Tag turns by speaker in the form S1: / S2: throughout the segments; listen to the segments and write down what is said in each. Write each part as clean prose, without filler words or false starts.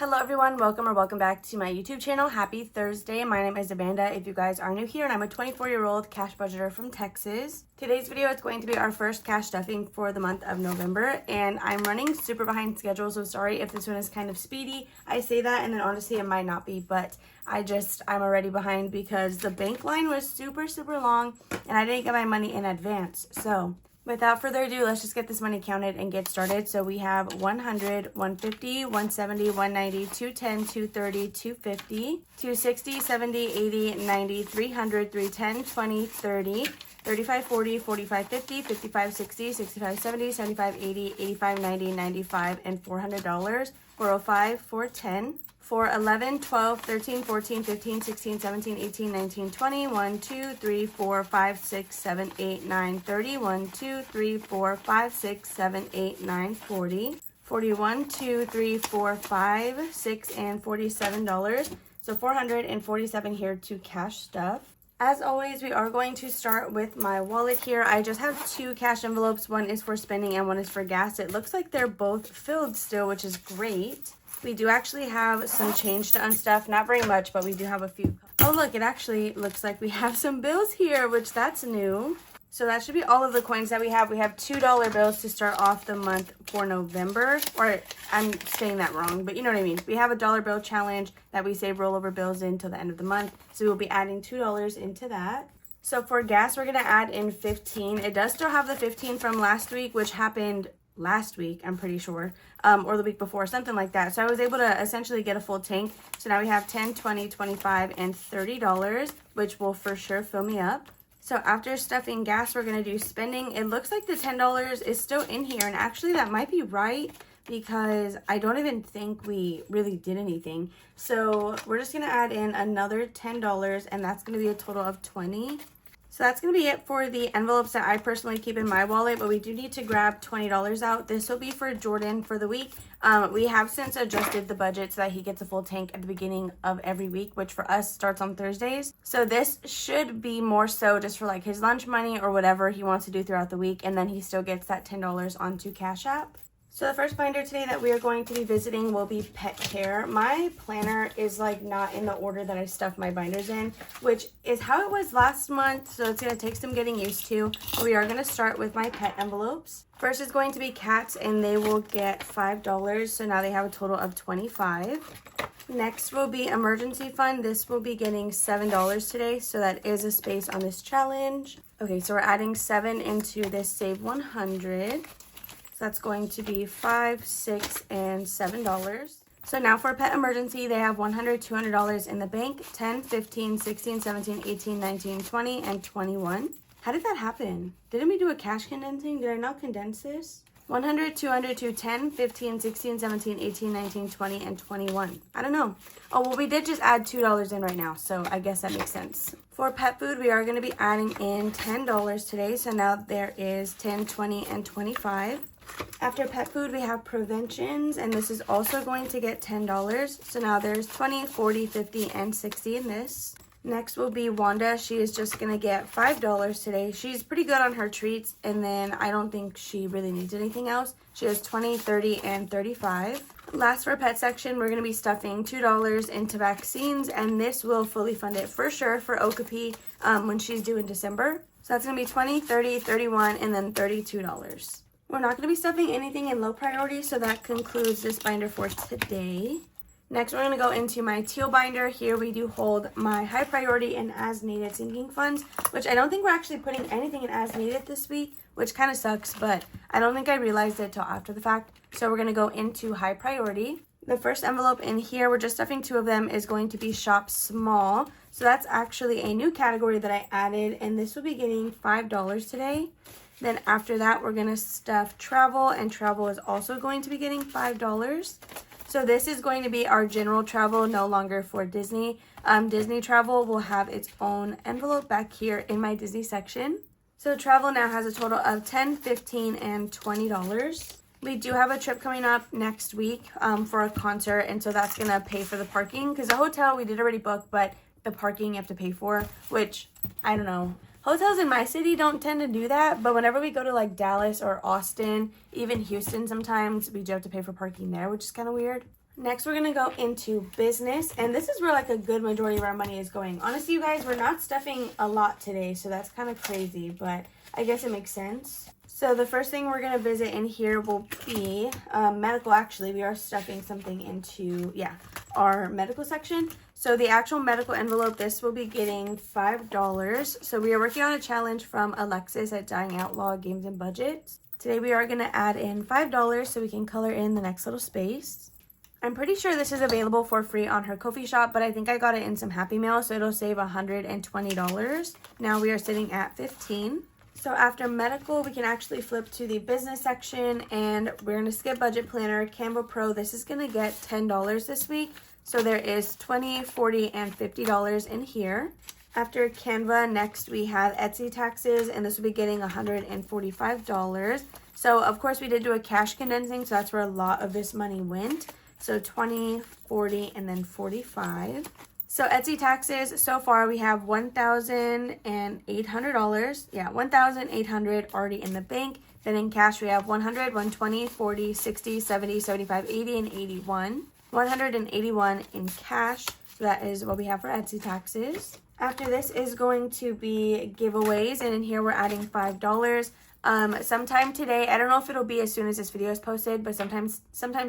S1: Hello everyone, welcome back to my YouTube channel. Happy Thursday. My name is Amanda if you guys are new here, and I'm a 24-year-old cash budgeter from Texas. Today's video is going to be our first cash stuffing for the month of November, and I'm running super behind schedule, so sorry if this one is kind of speedy. I say that and then honestly it might not be, but I'm already behind because the bank line was super long and I didn't get my money in advance. So without further ado, let's just get this money counted and get started. So we have 100, 150, 170, 190, 210, 230, 250, 260, 70, 80, 90, 300, 310, 20, 30, 35, 40, 45, 50, 55, 60, 65, 70, 75, 80, 85, 90, 95, and $400. 405, 410. 4, 11, 12, 13, 14, 15, 16, 17, 18, 19, 20, 1, 2, 3, 4, 5, 6, 7, 8, 9, 30, 1, 2, 3, 4, 5, 6, 7, 8, 9, 40, 41, 2, 3, 4, 5, 6, and $47. So 447 here to cash stuff. As always, we are going to start with my wallet here. I just have two cash envelopes. One is for spending and one is for gas. It looks like they're both filled still, which is great. We do actually have some change to unstuff. Not very much, but we do have a few. Oh, look, it actually looks like we have some bills here, which that's new. So that should be all of the coins that we have. We have $2 bills to start off the month for November. Or I'm saying that wrong, but you know what I mean. We have a dollar bill challenge that we save rollover bills in till the end of the month. So we'll be adding $2 into that. So for gas, we're going to add in 15. It does still have the 15 from last week, which happened last week, I'm pretty sure, or the week before, something like that. So I was able to essentially get a full tank. So now we have 10, 20, 25, and $30, which will for sure fill me up. So after stuffing gas, we're going to do spending. It looks like the $10 is still in here, and actually that might be right because I don't even think we really did anything. So we're just going to add in another $10, and that's going to be a total of 20. So that's going to be it for the envelopes that I personally keep in my wallet, but we do need to grab $20 out. This will be for Jordan for the week. We have since adjusted the budget so that he gets a full tank at the beginning of every week, which for us starts on Thursdays. So this should be more so just for like his lunch money or whatever he wants to do throughout the week, and then he still gets that $10 onto Cash App. So the first binder today that we are going to be visiting will be pet care. My planner is like not in the order that I stuff my binders in, which is how it was last month. So it's going to take some getting used to. We are going to start with my pet envelopes. First is going to be cats, and they will get $5. So now they have a total of $25. Next will be emergency fund. This will be getting $7 today. So that is a space on this challenge. Okay, so we're adding 7 into this save 100. That's going to be $5, $6, and $7. So now for pet emergency, they have $100, $200 in the bank, 10, 15, 16, 17, 18, 19, 20, and 21. How did that happen? Didn't we do a cash condensing? Did I not condense this? 100, 200, 210, 15, 16, 17, 18, 19, 20, and 21. I don't know. Oh, well, we did just add $2 in right now, so I guess that makes sense. For pet food, we are going to be adding in $10 today, so now there is 10, 20, and 25. After pet food, we have preventions, and this is also going to get $10. So now there's 20, 40, 50, and 60 in this. Next will be Wanda. She is just going to get $5 today. She's pretty good on her treats, and then I don't think she really needs anything else. She has 20, 30, and 35. Last for pet section, we're going to be stuffing $2 into vaccines, and this will fully fund it for sure for Okapi when she's due in December. So that's going to be 20, 30, 31, and then $32. We're not going to be stuffing anything in low priority, so that concludes this binder for today. Next, we're going to go into my Teal binder. Here we do hold my high priority and as needed sinking funds, which I don't think we're actually putting anything in as needed this week, which kind of sucks, but I don't think I realized it till after the fact. So we're going to go into high priority. The first envelope in here, we're just stuffing 2 of them, is going to be shop small. So that's actually a new category that I added, and this will be getting $5 today. Then after that, we're going to stuff travel, and travel is also going to be getting $5. So this is going to be our general travel, no longer for Disney. Disney travel will have its own envelope back here in my Disney section. So travel now has a total of $10, $15, and $20. We do have a trip coming up next week for a concert, and so that's going to pay for the parking, because the hotel we did already book, but the parking you have to pay for, which I don't know. Hotels in my city don't tend to do that, but whenever we go to like Dallas or Austin, even Houston sometimes, we do have to pay for parking there, which is kind of weird. Next, we're gonna go into business, and this is where like a good majority of our money is going. Honestly, you guys, we're not stuffing a lot today, so that's kind of crazy, but I guess it makes sense. So the first thing we're gonna visit in here will be medical. Actually, we are stuffing something into, our medical section. So the actual medical envelope, this will be getting $5. So we are working on a challenge from Alexis at Dying Outlaw Games and Budgets. Today we are gonna add in $5 so we can color in the next little space. I'm pretty sure this is available for free on her Ko-fi shop, but I think I got it in some Happy Mail, so it'll save $120. Now we are sitting at 15. So after medical, we can actually flip to the business section, and we're going to skip budget planner, Canva Pro. This is going to get $10 this week. So there is $20, $40, and $50 in here. After Canva, next we have Etsy taxes, and this will be getting $145. So of course we did do a cash condensing, so that's where a lot of this money went. So 20, 40, and then 45. So Etsy taxes, so far we have $1,800. Yeah, $1,800 already in the bank. Then in cash we have 100, 120, 40, 60, 70, 75, 80, and 81. 181 in cash. So that is what we have for Etsy taxes. After this is going to be giveaways, and in here we're adding $5. Sometime today, I don't know if it'll be as soon as this video is posted, but sometime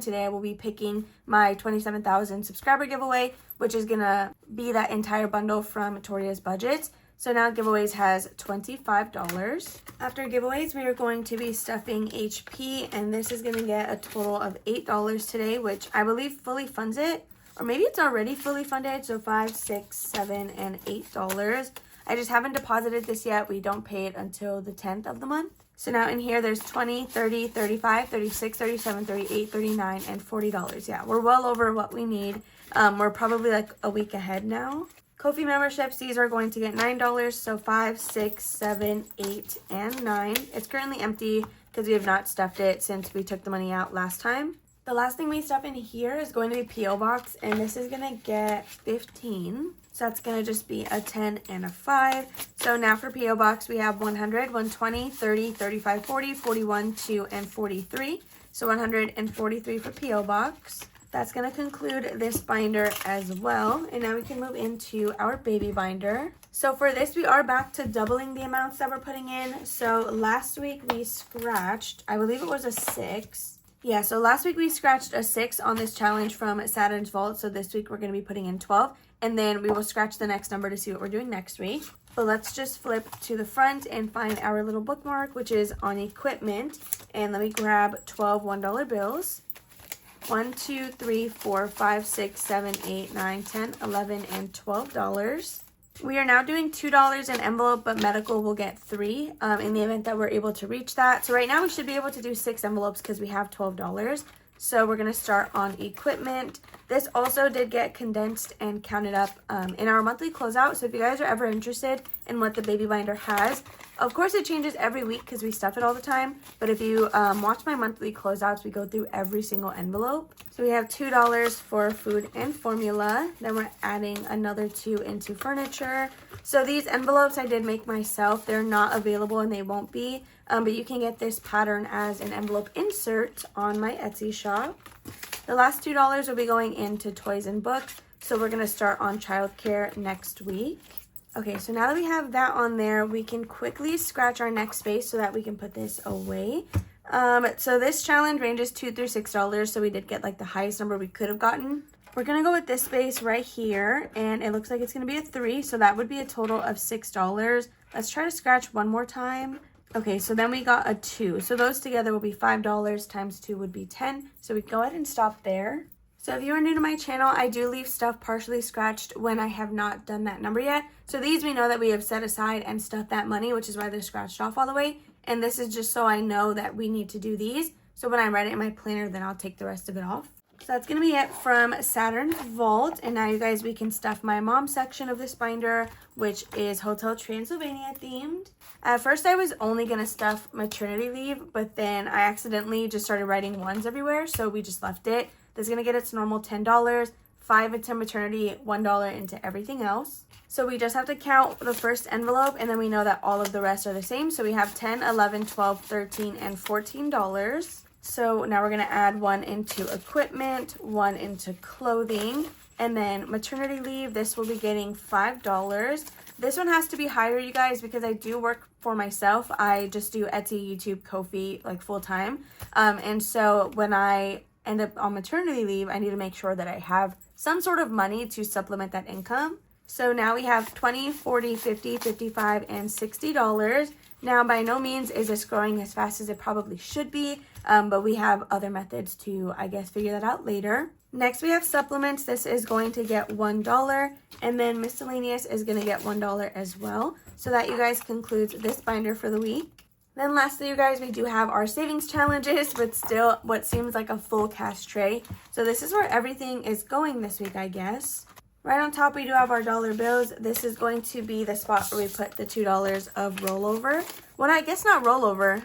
S1: today I will be picking my 27,000 subscriber giveaway, which is gonna be that entire bundle from Toria's Budgets. So now giveaways has $25. After giveaways, we are going to be stuffing HP, and this is gonna get a total of $8 today, which I believe fully funds it, or maybe it's already fully funded. So $5, $6, $7, and $8. I just haven't deposited this yet. We don't pay it until the 10th of the month. So now in here, there's 20, 30, 35, 36, 37, 38, 39, and $40. Yeah, we're well over what we need. We're probably like a week ahead now. Ko-fi memberships, these are going to get $9. So 5, 6, 7, 8, and 9. It's currently empty because we have not stuffed it since we took the money out last time. The last thing we stuff in here is going to be P.O. Box, and this is going to get 15. So that's going to just be a 10 and a 5. So now for P.O. Box, we have 100, 120, 30, 35, 40, 41, 2, and 43. So 143 for P.O. Box. That's going to conclude this binder as well. And now we can move into our baby binder. So for this, we are back to doubling the amounts that we're putting in. So last week we scratched, I believe it was a 6. Yeah, so last week we scratched a 6 on this challenge from Saturn's Vault. So this week we're going to be putting in 12. And then we will scratch the next number to see what we're doing next week. But let's just flip to the front and find our little bookmark, which is on equipment. And let me grab 12 $1 bills. 1, 2, 3, 4, 5, 6, 7, 8, 9, 10, 11, and $12. We are now doing $2 in envelope, but medical will get 3 in the event that we're able to reach that. So right now we should be able to do 6 envelopes because we have $12. So we're going to start on equipment. This also did get condensed and counted up in our monthly closeout. So if you guys are ever interested in what the baby binder has, of course it changes every week because we stuff it all the time. But if you watch my monthly closeouts, we go through every single envelope. So we have $2 for food and formula. Then we're adding another 2 into furniture. So these envelopes I did make myself. They're not available and they won't be. But you can get this pattern as an envelope insert on my Etsy shop. The last $2 will be going into toys and books. So we're going to start on childcare next week. Okay, so now that we have that on there, we can quickly scratch our next space so that we can put this away. So this challenge ranges $2 through $6. So we did get like the highest number we could have gotten. We're going to go with this space right here. And it looks like it's going to be a 3. So that would be a total of $6. Let's try to scratch one more time. Okay, so then we got a 2. So those together will be $5 times 2 would be 10. So we can go ahead and stop there. So if you are new to my channel, I do leave stuff partially scratched when I have not done that number yet. So these we know that we have set aside and stuffed that money, which is why they're scratched off all the way. And this is just so I know that we need to do these. So when I write it in my planner, then I'll take the rest of it off. So that's going to be it from Saturn's Vault. And now you guys, we can stuff my mom section of this binder, which is Hotel Transylvania themed. At first I was only going to stuff maternity leave, but then I accidentally just started writing 1s everywhere. So we just left it. This is going to get its normal $10, $5 into maternity, $1 into everything else. So we just have to count the first envelope, and then we know that all of the rest are the same. So we have $10, $11, $12, $13, and $14. So now we're going to add one into equipment, one into clothing, and then maternity leave. This will be getting $5. This one has to be higher, you guys, because I do work for myself. I just do Etsy, YouTube, Ko-fi, like full time. And so when I end up on maternity leave, I need to make sure that I have some sort of money to supplement that income. So now we have $20, $40, $50, $55, and $60. Now, by no means is this growing as fast as it probably should be, but we have other methods to, I guess, figure that out later. Next, we have supplements. This is going to get $1, and then miscellaneous is going to get $1 as well. So that, you guys, concludes this binder for the week. Then lastly, you guys, we do have our savings challenges, but still what seems like a full cash tray. So this is where everything is going this week, I guess. Right on top, we do have our dollar bills. This is going to be the spot where we put the $2 of rollover. Well, I guess not rollover.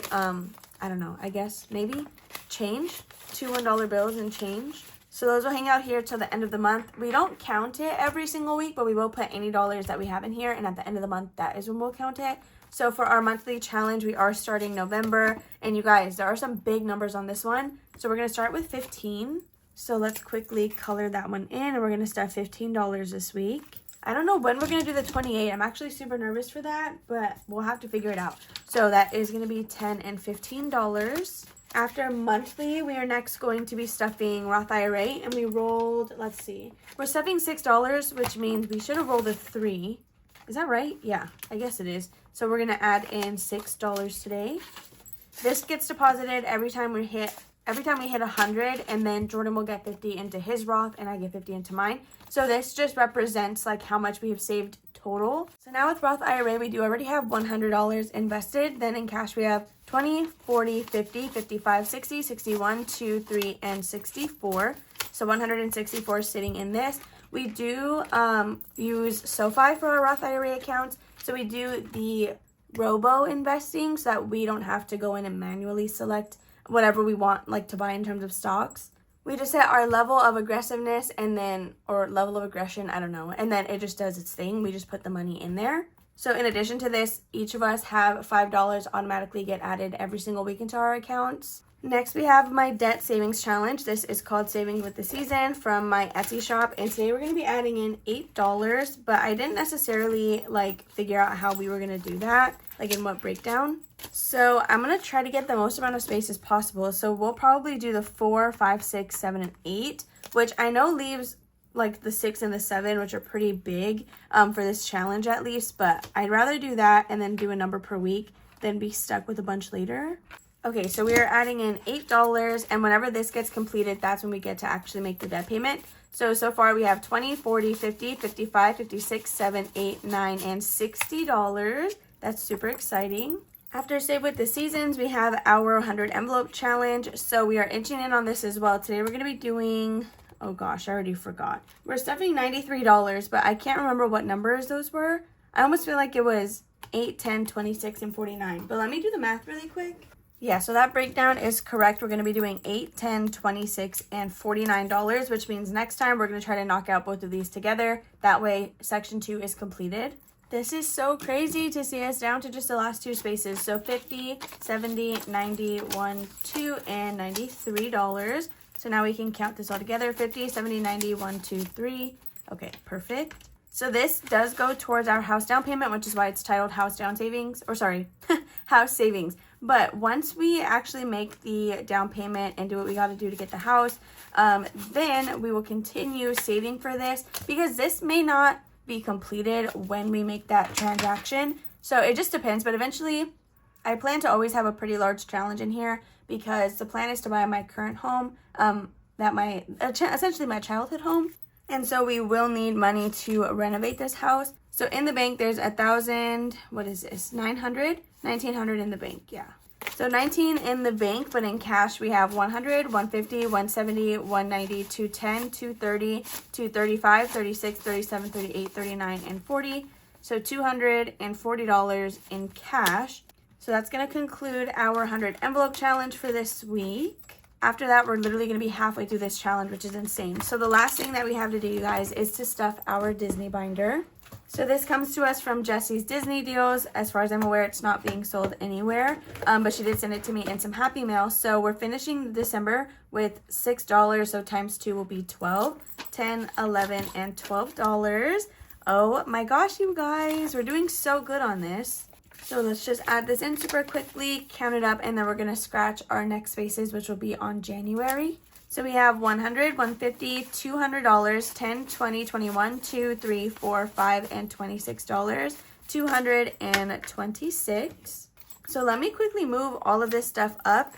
S1: I don't know. I guess maybe change. 2 $1 bills and change. So those will hang out here till the end of the month. We don't count it every single week, but we will put any dollars that we have in here. And at the end of the month, that is when we'll count it. So for our monthly challenge, we are starting November. And you guys, there are some big numbers on this one. So we're going to start with 15. So let's quickly color that one in. And we're going to stuff $15 this week. I don't know when we're going to do the 28. I'm actually super nervous for that, but we'll have to figure it out. So that is going to be $10 and $15. After monthly, we are next going to be stuffing Roth IRA, and we rolled, let's see, we're stuffing $6, which means we should have rolled a 3. Is that right? Yeah, I guess it is. So we're going to add in $6 today. This gets deposited every time we hit 100, and then Jordan will get 50 into his Roth, and I get 50 into mine. So this just represents like how much we have saved total. So now with Roth IRA, we do already have $100 invested. Then in cash, we have 20, 40, 50, 55, 60, 61, 2, 3, and 64. So 164 sitting in this. We do use SoFi for our Roth IRA accounts. So we do the robo investing so that we don't have to go in and manually select whatever we want like to buy in terms of stocks. We just set our level of aggressiveness and then, or level of aggression, I don't know. And then it just does its thing. We just put the money in there. So in addition to this, each of us have $5 automatically get added every single week into our accounts. Next, we have my debt savings challenge. This is called Saving with the Season from my Etsy shop. And today we're going to be adding in $8, but I didn't necessarily like figure out how we were going to do that, like in what breakdown. So I'm going to try to get the most amount of space as possible. So we'll probably do the 4, 5, 6, 7, and 8, which I know leaves like the 6 and the 7, which are pretty big for this challenge at least. But I'd rather do that and then do a number per week than be stuck with a bunch later. Okay, so we are adding in $8, and whenever this gets completed, that's when we get to actually make the debt payment. So far we have 20, 40, 50, 55, 56, 7, 8, 9, and $60. That's super exciting. After Save with the Seasons, we have our 100 envelope challenge. So we are inching in on this as well. Today we're going to be doing, oh gosh, I already forgot. We're stuffing $93, but I can't remember what numbers those were. I almost feel like it was 8, 10, 26, and 49. But let me do the math really quick. Yeah, so that breakdown is correct. We're going to be doing 8, 10, 26, and $49, which means next time we're going to try to knock out both of these together. That way, section 2 is completed. This is so crazy to see us down to just the last 2 spaces. So 50, 70, 90, 1, 2, and $93. So now we can count this all together. 50, 70, 90, 1, 2, 3. Okay, perfect. So this does go towards our house down payment, which is why it's titled House Down Savings, or sorry, House Savings. But once we actually make the down payment and do what we got to do to get the house, then we will continue saving for this, because this may not be completed when we make that transaction. So it just depends, but eventually I plan to always have a pretty large challenge in here, because the plan is to buy my current home, essentially my childhood home. And so we will need money to renovate this house. So in the bank, there's 1,000, what is this? 900, 1,900 in the bank. Yeah. So 19 in the bank, but in cash, we have 100, 150, 170, 190, 210, 230, 235, 36, 37, 38, 39, and 40. So $240 in cash. So that's going to conclude our 100 envelope challenge for this week. After that, we're literally going to be halfway through this challenge, which is insane. So the last thing that we have to do, you guys, is to stuff our Disney binder. So this comes to us from Jessie's Disney Deals. As far as I'm aware, it's not being sold anywhere, but she did send it to me in some Happy Mail. So we're finishing December with $6, so times 2 will be 12, 10, 11, and $12. Oh my gosh, you guys, we're doing so good on this. So let's just add this in super quickly, count it up, and then we're going to scratch our next spaces, which will be on January. So we have $100, $150, $200, $10, $20, $21, $2, $3, $4, $5, and $26, $226. So let me quickly move all of this stuff up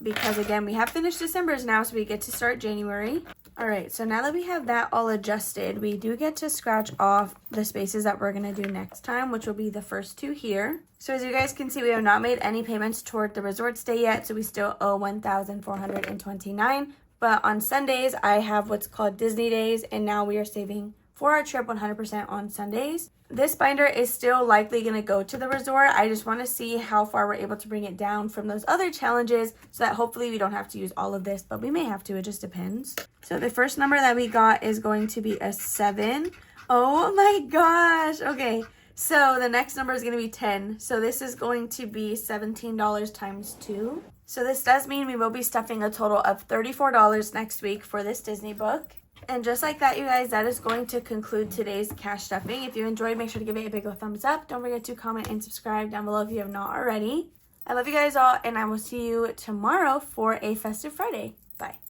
S1: because again, we have finished December's now, so we get to start January. All right, so now that we have that all adjusted, we do get to scratch off the spaces that we're gonna do next time, which will be the first 2 here. So as you guys can see, we have not made any payments toward the resort stay yet, so we still owe $1,429. But on Sundays, I have what's called Disney Days, and now we are saving for our trip 100% on Sundays. This binder is still likely going to go to the resort. I just want to see how far we're able to bring it down from those other challenges so that hopefully we don't have to use all of this, but we may have to. It just depends. So the first number that we got is going to be a 7. Oh my gosh. Okay. So the next number is going to be 10. So this is going to be $17 times 2. So this does mean we will be stuffing a total of $34 next week for this Disney book. And just like that, you guys, that is going to conclude today's cash stuffing. If you enjoyed, make sure to give it a big thumbs up. Don't forget to comment and subscribe down below if you have not already. I love you guys all, and I will see you tomorrow for a festive Friday. Bye.